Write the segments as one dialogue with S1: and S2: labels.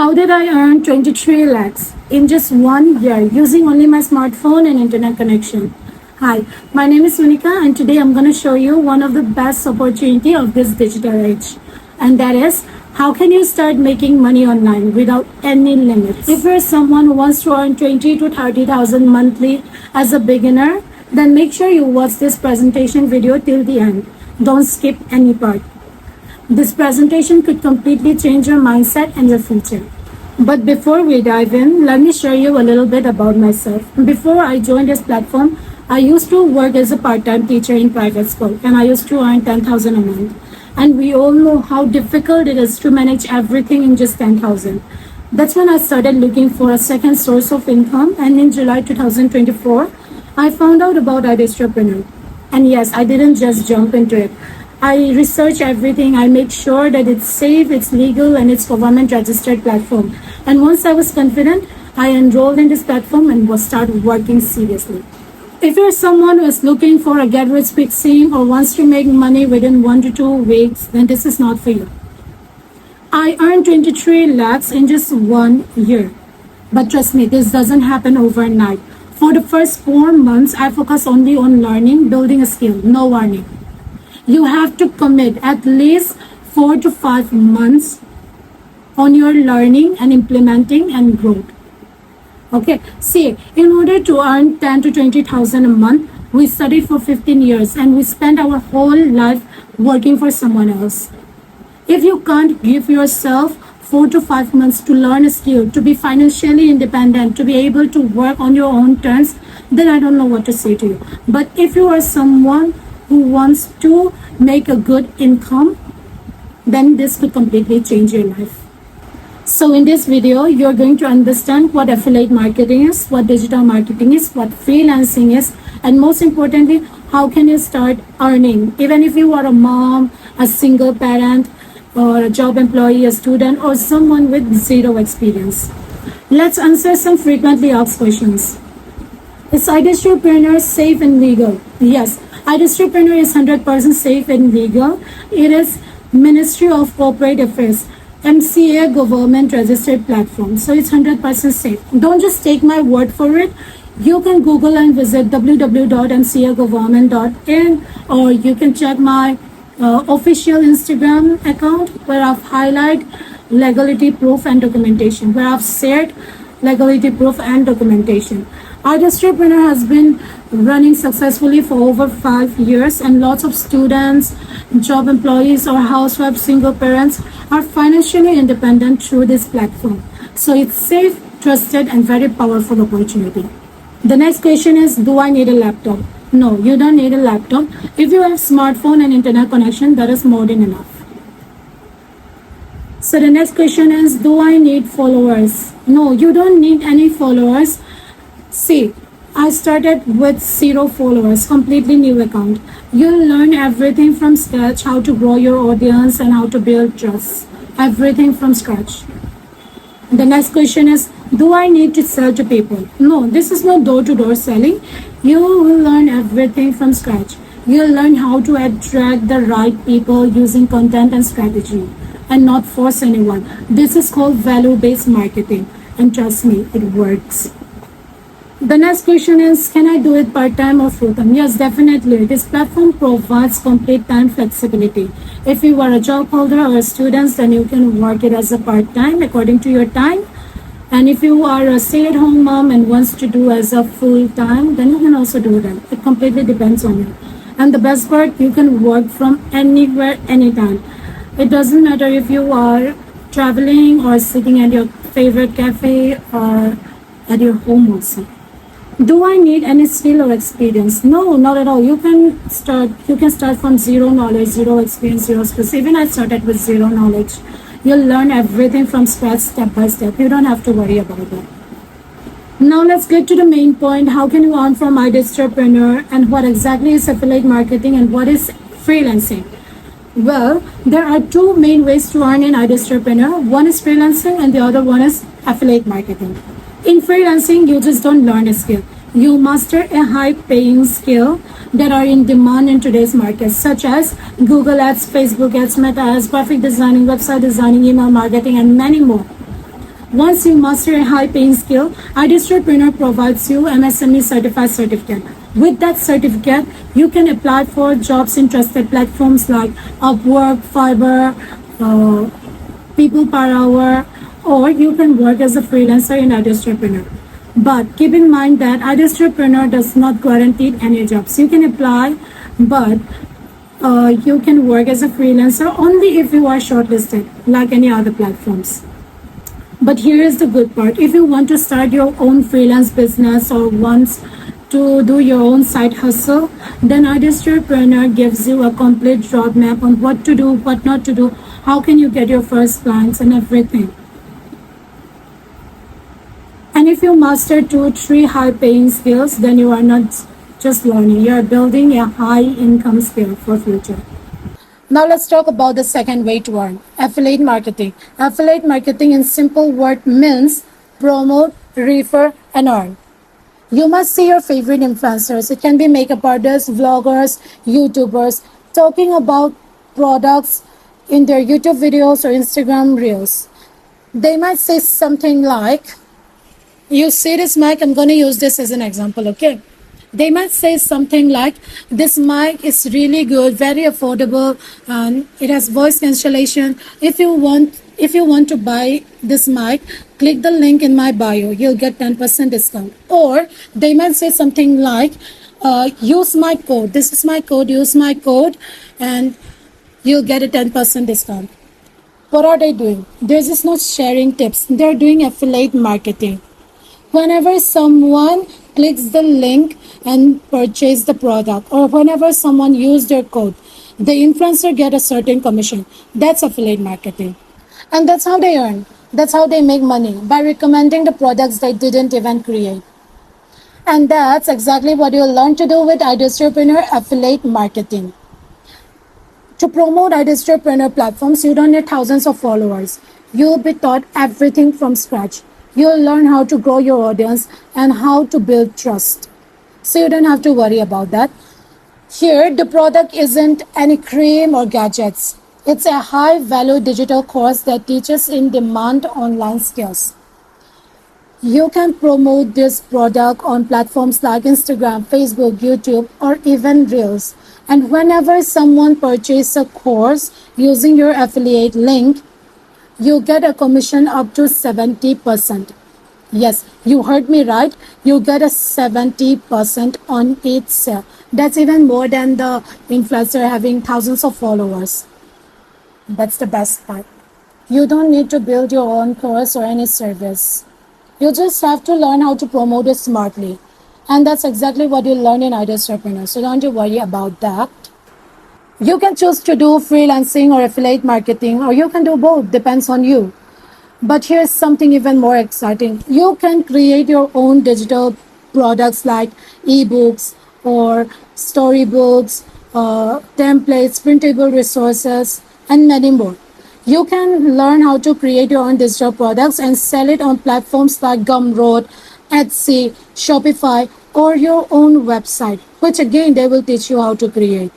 S1: How did I earn 23 lakhs in just 1 year using only my smartphone and internet connection? Hi, my name is Sunika and today I'm going to show you one of the best opportunity of this digital age. And that is, how can you start making money online without any limits? If you're someone who wants to earn 20 to 30,000 monthly as a beginner, then make sure you watch this presentation video till the end. Don't skip any part. This presentation could completely change your mindset and your future. But before we dive in, let me share you a little bit about myself. Before I joined this platform, I used to work as a part-time teacher in private school and I used to earn 10,000 a month. And we all know how difficult it is to manage everything in just 10,000. That's when I started looking for a second source of income, and in July 2024, I found out about Idestrapreneur. And yes, I didn't just jump into it. I research everything. I make sure that it's safe, it's legal, and it's government registered platform. And once I was confident, I enrolled in this platform and was started working seriously. If you're someone who is looking for a get rich quick scheme or wants to make money within 1 to 2 weeks, then this is not for you. I earned 23 lakhs in just 1 year. But trust me, this doesn't happen overnight. For the first 4 months, I focus only on learning, building a skill, no earning. You have to commit at least 4 to 5 months on your learning and implementing and growth. Okay, see, in order to earn 10 to 20,000 a month, we studied for 15 years and we spent our whole life working for someone else. If you can't give yourself 4 to 5 months to learn a skill, to be financially independent, to be able to work on your own terms, then I don't know what to say to you. But if you are someone who wants to make a good income, then this could completely change your life. So in this video, you're going to understand what affiliate marketing is, what digital marketing is, what freelancing is, and most importantly, how can you start earning, even if you are a mom, a single parent, or a job employee, a student, or someone with zero experience. Let's answer some frequently asked questions. Is Idestrapreneur safe and legal? Yes, Idestrapreneur is 100% safe and legal. It is Ministry of Corporate Affairs, MCA government registered platform. So it's 100% safe. Don't just take my word for it. You can Google and visit www.mcagovernment.in, or you can check my official Instagram account where I've highlighted legality proof and documentation, where I've shared legality proof and documentation. Idestrapreneur has been running successfully for over 5 years, and lots of students, job employees, or housewives, single parents are financially independent through this platform. So it's safe, trusted, and very powerful opportunity. The next question is, do I need a laptop? No, you don't need a laptop. If you have smartphone and internet connection, that is more than enough. So the next question is, do I need followers? No, you don't need any followers. See, I started with 0 followers, completely new account. You'll learn everything from scratch, how to grow your audience and how to build trust. Everything from scratch. The next question is, do I need to sell to people? No, this is not door-to-door selling. You will learn everything from scratch. You'll learn how to attract the right people using content and strategy and not force anyone. This is called value-based marketing, and trust me, it works. The next question is, can I do it part-time or full-time? Yes, definitely. This platform provides complete time flexibility. If you are a job holder or a student, then you can work it as a part-time according to your time. And if you are a stay-at-home mom and wants to do as a full-time, then you can also do that. It completely depends on you. And the best part, you can work from anywhere, anytime. It doesn't matter if you are traveling or sitting at your favorite cafe or at your home also. Do I need any skill or experience? No, not at all. You can start from zero knowledge, zero experience, zero skills. Even I started with zero knowledge. You'll learn everything from scratch, step by step. You don't have to worry about that. Now let's get to the main point. How can you earn from Idestrapreneur, and what exactly is affiliate marketing and what is freelancing? Well, there are 2 main ways to earn in Idestrapreneur. One is freelancing and the other one is affiliate marketing. In freelancing, you just don't learn a skill. You master a high-paying skill that are in demand in today's market, such as Google Ads, Facebook Ads, Meta Ads, graphic designing, website designing, email marketing, and many more. Once you master a high-paying skill, Ideastrepreneur provides you MSME certified certificate. With that certificate, you can apply for jobs in trusted platforms like Upwork, Fiverr, People Per Hour, or you can work as a freelancer in Ideastrepreneur. But keep in mind that Ideastrepreneur does not guarantee any jobs. You can apply, but you can work as a freelancer only if you are shortlisted, like any other platforms. But here is the good part. If you want to start your own freelance business or wants to do your own side hustle, then Ideastrepreneur gives you a complete roadmap on what to do, what not to do, how can you get your first clients and everything. And if you master 2-3 high paying skills, then you are not just learning, you are building a high income skill for future. Now let's talk about the second way to earn, affiliate marketing. Affiliate marketing in simple word means promote, refer, and earn. You must see your favorite influencers. It can be makeup artists, vloggers, YouTubers, talking about products in their YouTube videos or Instagram reels. They might say something like, you see this mic, I'm going to use this as an example, okay? They might say something like, this mic is really good, very affordable, and it has voice cancellation. If you want to buy this mic, click the link in my bio, you'll get 10% discount. Or they might say something like, use my code, this is my code, use my code, and you'll get a 10% discount. What are they doing? They're just not sharing tips, they're doing affiliate marketing. Whenever someone clicks the link and purchase the product, or whenever someone use their code, the influencer get a certain commission. That's affiliate marketing. And that's how they earn. That's how they make money, by recommending the products they didn't even create. And that's exactly what you'll learn to do with Ideastrepreneur affiliate marketing. To promote Ideastrepreneur platforms, you don't need thousands of followers. You'll be taught everything from scratch. You'll learn how to grow your audience and how to build trust. So you don't have to worry about that. Here, the product isn't any cream or gadgets. It's a high-value digital course that teaches in-demand online skills. You can promote this product on platforms like Instagram, Facebook, YouTube, or even Reels. And whenever someone purchases a course using your affiliate link, you get a commission up to 70%. Yes, you heard me right. You get a 70% on each sale. That's even more than the influencer having thousands of followers. That's the best part. You don't need to build your own course or any service. You just have to learn how to promote it smartly. And that's exactly what you'll learn in Ideastrepreneur. So don't you worry about that. You can choose to do freelancing or affiliate marketing, or you can do both, depends on you. But here's something even more exciting. You can create your own digital products like ebooks or storybooks, templates, printable resources, and many more. You can learn how to create your own digital products and sell it on platforms like Gumroad, Etsy, Shopify, or your own website, which again, they will teach you how to create.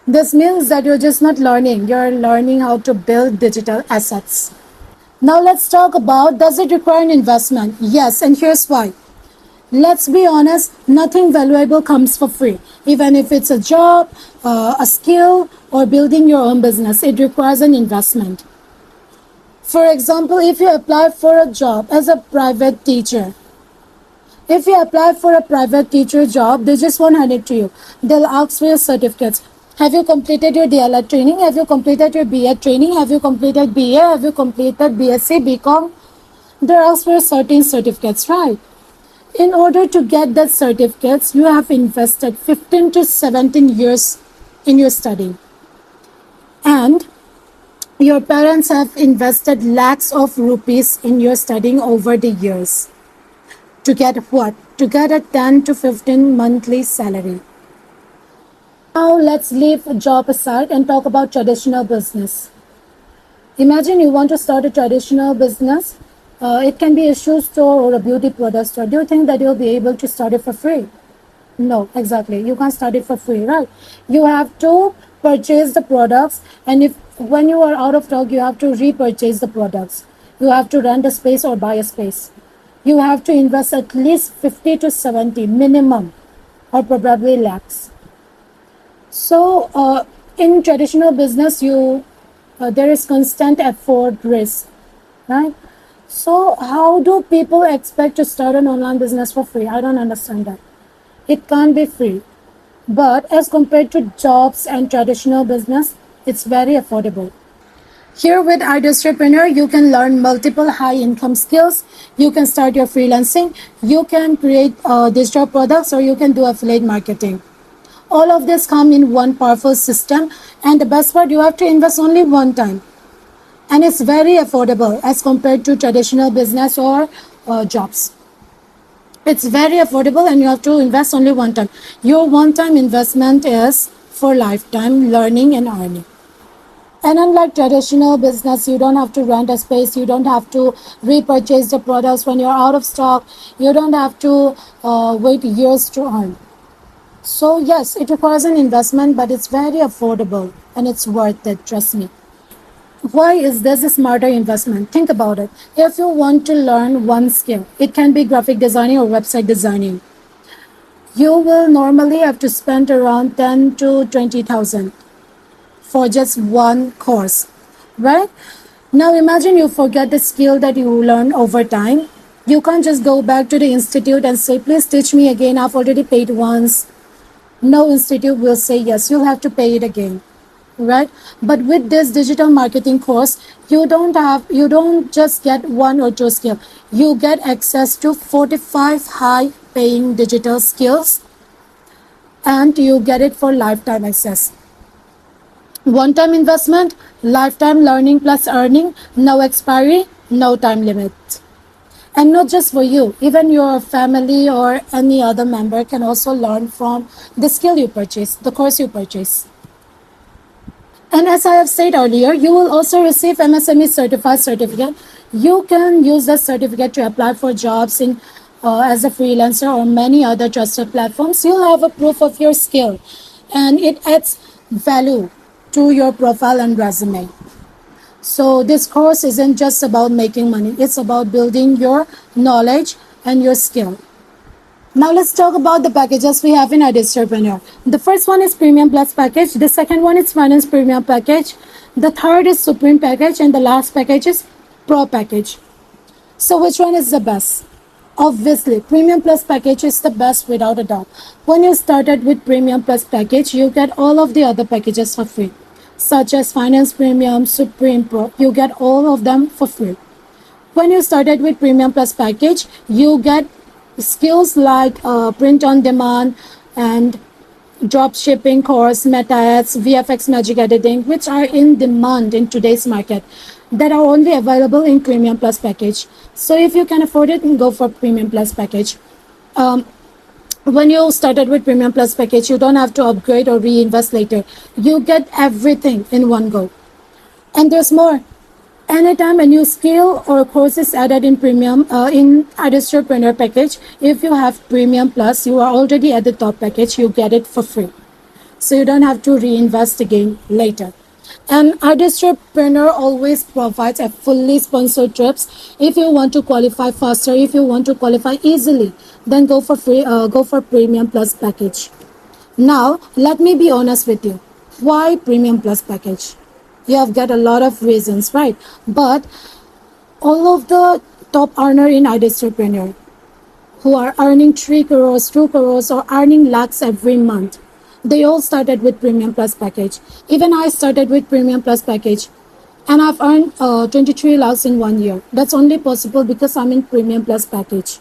S1: This means that you're just not learning, you're learning how to build digital assets. Now let's talk about, does it require an investment? Yes, and here's why. Let's be honest, nothing valuable comes for free. Even if it's a job, a skill, or building your own business, it requires an investment. For example, if you apply for a job as a private teacher, if you apply for a private teacher job, they just won't hand it to you. They'll ask for your certificates. Have you completed your DLED training? Have you completed your BEd training? Have you completed BA? Have you completed BSc, BCom? They're asked for certain certificates, right? In order to get that certificates, you have invested 15 to 17 years in your study. And your parents have invested lakhs of rupees in your studying over the years. To get what? To get a 10 to 15 monthly salary. Now let's leave a job aside and talk about traditional business. Imagine you want to start a traditional business. It can be a shoe store or a beauty product store. Do you think that you'll be able to start it for free? No, exactly. You can't start it for free, right? You have to purchase the products, and when you are out of stock, you have to repurchase the products. You have to rent a space or buy a space. You have to invest at least 50 to 70 minimum, or probably lakhs. So in traditional business, you there is constant effort, risk, right? So how do people expect to start an online business for free? I don't understand that. It can't be free. But as compared to jobs and traditional business, it's very affordable. Here with Ideastrepreneur, you can learn multiple high income skills. You can start your freelancing. You can create digital products, or you can do affiliate marketing. All of this come in one powerful system. And the best part, you have to invest only one time. And it's very affordable as compared to traditional business or jobs. It's very affordable and you have to invest only one time. Your one-time investment is for lifetime learning and earning. And unlike traditional business, you don't have to rent a space, you don't have to repurchase the products when you're out of stock, you don't have to wait years to earn. So yes, it requires an investment, but it's very affordable and it's worth it, trust me. Why is this a smarter investment? Think about it. If you want to learn one skill, it can be graphic designing or website designing. You will normally have to spend around 10 to 20,000 for just one course, right? Now imagine you forget the skill that you learn over time. You can't just go back to the institute and say, please teach me again. I've already paid once. No institute will say yes. You'll have to pay it again, right? But with this digital marketing course, you don't just get one or two skills. You get access to 45 high paying digital skills, and you get it for lifetime access. One time investment, lifetime learning plus earning, no expiry, no time limit. And not just for you, even your family or any other member can also learn from the skill you purchase, the course you purchase. And as I have said earlier, you will also receive MSME certified certificate. You can use that certificate to apply for jobs in as a freelancer or many other trusted platforms. You'll have a proof of your skill, and it adds value to your profile and resume. So this course isn't just about making money. It's about building your knowledge and your skill. Now let's talk about the packages we have in Ideastrepreneur. The first one is Premium Plus package. The second one is Finance Premium package. The third is Supreme package, and the last package is Pro package. So which one is the best? Obviously, Premium Plus package is the best without a doubt. When you started with Premium Plus package, you get all of the other packages for free, such as Finance Premium, Supreme, Pro. You get all of them for free. When you started with Premium Plus package, you get skills like print on demand and drop shipping course, meta ads, VFX magic editing, which are in demand in today's market, that are only available in Premium Plus package. So if you can afford it, go for Premium Plus package. When you started with Premium Plus package, you don't have to upgrade or reinvest later. You get everything in one go. And there's more. Anytime a new skill or course is added in Premium, in Ideastrepreneur package, if you have Premium Plus, you are already at the top package, you get it for free. So you don't have to reinvest again later. And Ideastrepreneur always provides a fully sponsored trips. If you want to qualify faster, if you want to qualify easily, then go for Premium Plus package. Now, let me be honest with you. Why Premium Plus package? You have got a lot of reasons, right? But all of the top earner in Ideastrepreneur who are earning 3 crores, 2 crores, or earning lakhs every month, they all started with Premium Plus package. Even I started with Premium Plus package, and I've earned 23 lakhs in 1 year. That's only possible because I'm in Premium Plus package.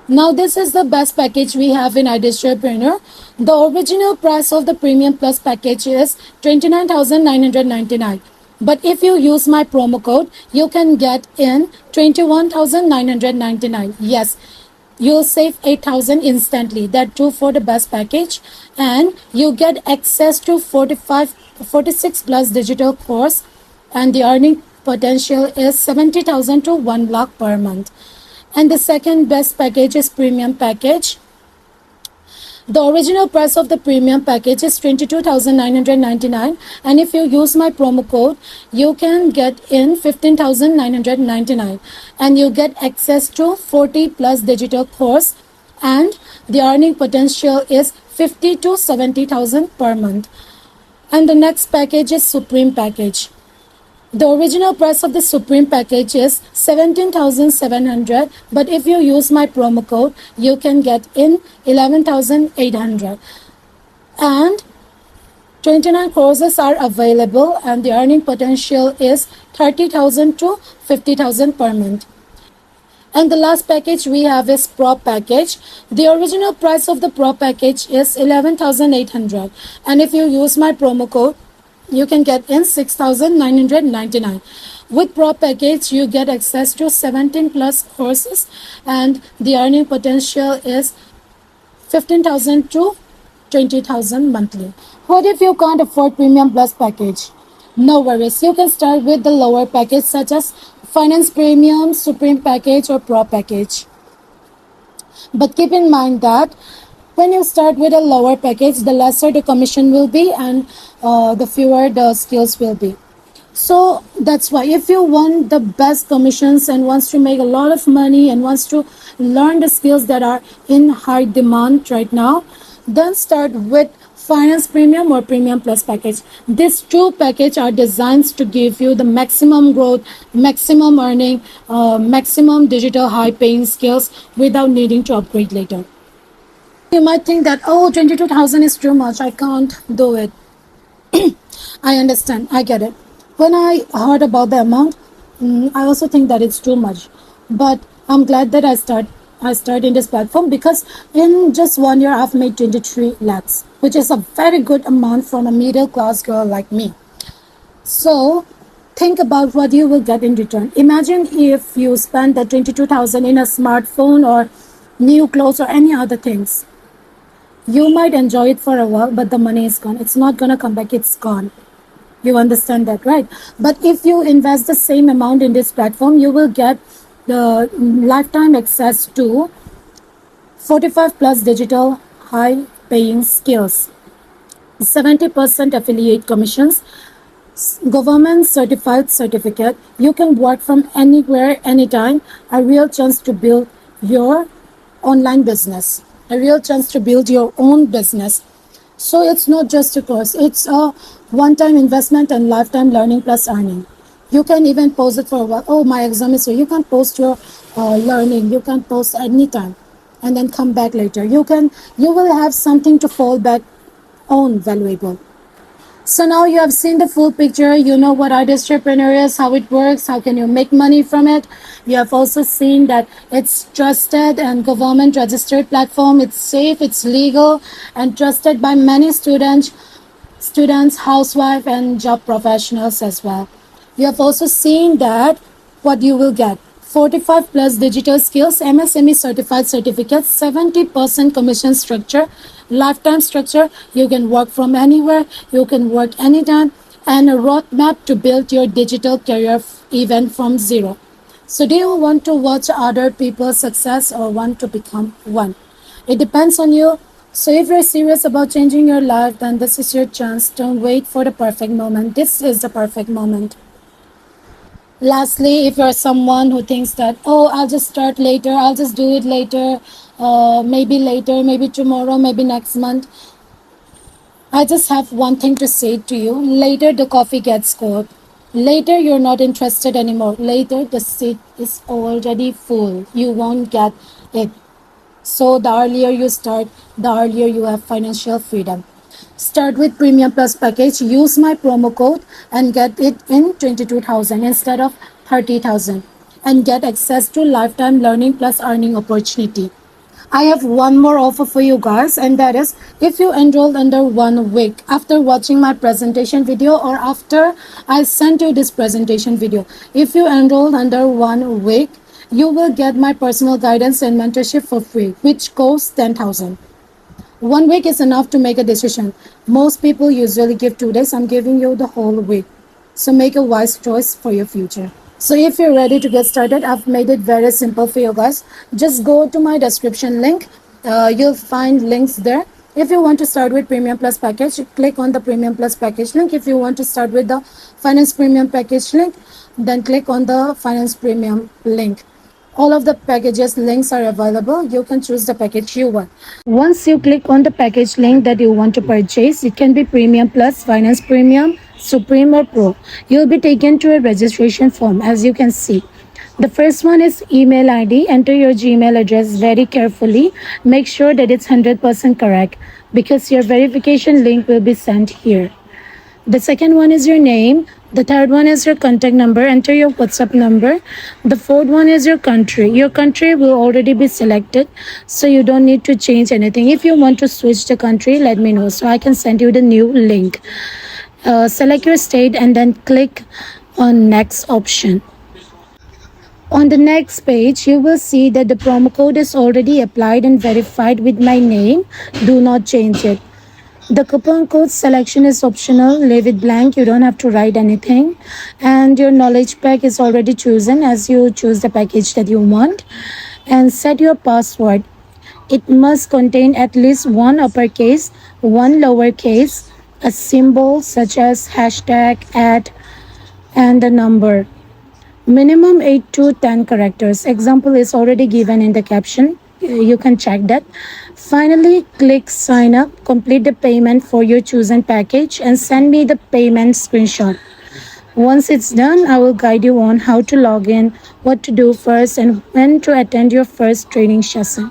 S1: Now this is the best package we have in Ideastrepreneur. The original price of the Premium Plus package is 29,999. But if you use my promo code, you can get in 21,999. Yes, you'll save 8,000 instantly. That too for the best package. And you get access to 46 plus digital course. And the earning potential is 70,000 to 1 lakh per month. And the second best package is Premium package. The original price of the premium package is 22,999, and if you use my promo code, you can get in 15,999, and you get access to 40 plus digital course, and the earning potential is 50 to 70,000 per month. And the next package is Supreme package. The original price of the Supreme package is 17,700, but if you use my promo code, you can get in 11,800. And 29 courses are available, and the earning potential is 30,000 to 50,000 per month. And the last package we have is Pro package. The original price of the Pro package is 11,800, and if you use my promo code, you can get in 6,999. With Pro package, you get access to 17 plus courses, and the earning potential is 15,000 to 20,000 monthly. What if you can't afford Premium Plus package? No worries, you can start with the lower package such as Finance Premium, Supreme package or Pro package. But keep in mind that when you start with a lower package, the lesser the commission will be, and the fewer the skills will be. So that's why if you want the best commissions and wants to make a lot of money and wants to learn the skills that are in high demand right now, then start with Finance Premium or Premium Plus package. These two packages are designed to give you the maximum growth, maximum earning, maximum digital high paying skills without needing to upgrade later. You might think that, oh, 22,000 is too much, I can't do it. I understand, I get it. When I heard about the amount, I also think that it's too much. But I'm glad that I started in this platform, because in just 1 year I've made 23 lakhs, which is a very good amount from a middle class girl like me. So think about what you will get in return. Imagine if you spend the 22,000 in a smartphone or new clothes or any other things. You might enjoy it for a while, but the money is gone. It's not gonna come back, it's gone. You understand that, right? But if you invest the same amount in this platform, you will get the lifetime access to 45 plus digital high paying skills, 70% affiliate commissions, government certified certificate. You can work from anywhere, anytime, a real chance to build your online business, a real chance to build your own business. So it's not just a course, it's a one-time investment and lifetime learning plus earning. You can even post it for a while. Oh, my exam is here. You can post your learning. You can post anytime and then come back later. You will have something to fall back on valuable. So now you have seen the full picture. You know what Ideastrepreneur is, how it works, how can you make money from it. You have also seen that it's trusted and government registered platform. It's safe, it's legal, and trusted by many students, housewives, and job professionals as well. You have also seen that what you will get: 45 plus digital skills, MSME certified certificates, 70% commission structure, lifetime structure. You can work from anywhere, you can work anytime, and a roadmap to build your digital career even from zero. So do you want to watch other people's success or want to become one? It depends on you. So if you're serious about changing your life, then this is your chance. Don't wait for the perfect moment. This is the perfect moment. Lastly, if you're someone who thinks that, oh, I'll just start later, I'll just do it later, maybe tomorrow, maybe next month, I just have one thing to say to you. Later, the coffee gets cold. Later, you're not interested anymore. Later, the seat is already full. You won't get it. So the earlier you start, the earlier you have financial freedom. Start with Premium Plus package. Use my promo code and get it in 22,000 instead of 30,000, and get access to lifetime learning plus earning opportunity. I have one more offer for you guys, and that is if you enroll under 1 week after watching my presentation video, or after I sent you this presentation video, if you enroll under 1 week, you will get my personal guidance and mentorship for free, which costs 10,000. 1 week is enough to make a decision. Most people usually give 2 days. I'm giving you the whole week. So make a wise choice for your future. So if you're ready to get started, I've made it very simple for you guys. Just go to my description link. You'll find links there. If you want to start with Premium Plus package, click on the Premium Plus package link. If you want to start with the Finance Premium package link, then click on the Finance Premium link. All of the packages links are available. You can choose the package you want. Once you click on the package link that you want to purchase, it can be Premium Plus, Finance Premium, Supreme or Pro. You'll be taken to a registration form, as you can see. The first one is email ID. Enter your Gmail address very carefully. Make sure that it's 100% correct because your verification link will be sent here. The second one is your name. The third one is your contact number. Enter your WhatsApp number. The fourth one is your country. Your country will already be selected, so you don't need to change anything. If you want to switch the country, let me know so I can send you the new link. Select your state and then click on next option. On the next page, you will see that the promo code is already applied and verified with my name. Do not change it. The coupon code selection is optional. Leave it blank. You don't have to write anything. And your knowledge pack is already chosen as you choose the package that you want. And set your password. It must contain at least one uppercase, one lowercase, a symbol such as hashtag, and a number. Minimum 8 to 10 characters. Example is already given in the caption. You can check that. Finally, click sign up, complete the payment for your chosen package and send me the payment screenshot. Once it's done, I will guide you on how to log in, what to do first and when to attend your first training session.